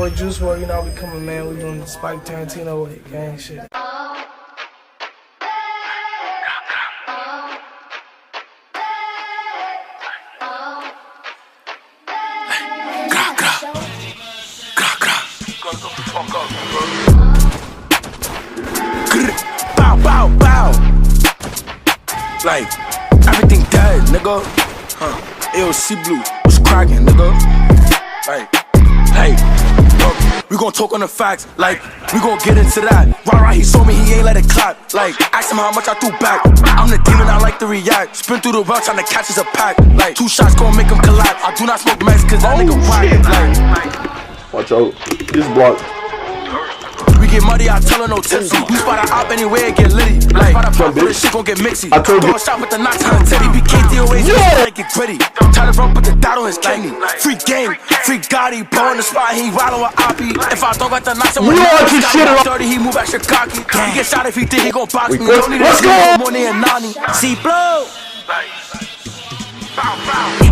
boy Juice WRLD, you know we coming, man. We doing the Spike Tarantino way, gang shit. Bow, bow, bow. Like, everything dead, nigga. AOC Blue, what's cracking, nigga? Like, hey, look, we gon' talk on the facts. Like, we gon' get into that. Right, he saw me, he ain't let it clap. Like, ask him how much I threw back. I'm the demon, I like to react. Spin through the well, tryna catch us a pack. Like, 2 shots gon' make him collapse. I do not smoke meds, cause that nigga whack. Like, watch out, this block. We get muddy, I tell her no tipsy. We spot a op anywhere, get litty. Like, spot a this shit gon' get mixy. I told you. Throw a shot with the knots on teddy. BKDOA, like it gritty. Try to run, put the dot on his kidney. Free game, free Gotti. Blow in the spot, he wildin' with Oppie. If I don't got the knots on my 30, he move extra cocky. He get shot if he think he gon' box me. Don't need to more than Nani. See, blow.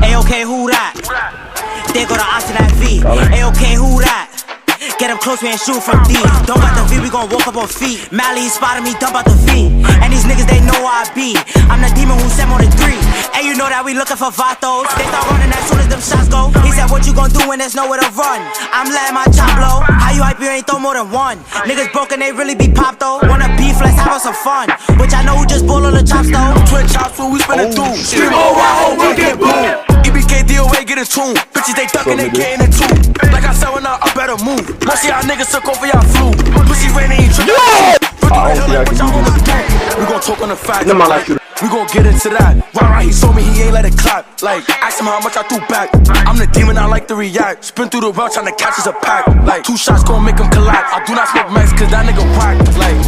A-OK, who that? There go the odds to that V. A-OK, who that? Get up close, we ain't shoot from deep. Don't got the V, we gon' walk up on feet. Mally spotted me, dump out the V. And these niggas, they know I be. I'm the demon who sent more than 3. And you know that we looking for vatos. They start running as soon as them shots go. He said, what you gon' do when there's nowhere to run? I'm letting my chop blow. How you hype, you ain't throw more than 1. Niggas broken, they really be popped though. Wanna beef, let's have us some fun. Which I know who just ball on the chops though. Twin chops, what we spinning through. Stream over, I hope we get boom. EBK DOA get in tune. Bitches, they ducking, they getting it too. Like I said, when I better move. Most of y'all niggas took over y'all flu. Pussy raining, ain't tripping. We gon' talk on the facts. We gon' get into that. Right, he saw me, he ain't let it clap. Like, ask him how much I threw back. I'm the demon, I like to react. Spin through the well, tryna catch us a pack. Like, 2 shots gon' make him collapse. I do not smoke meds, cause that nigga whack. Like,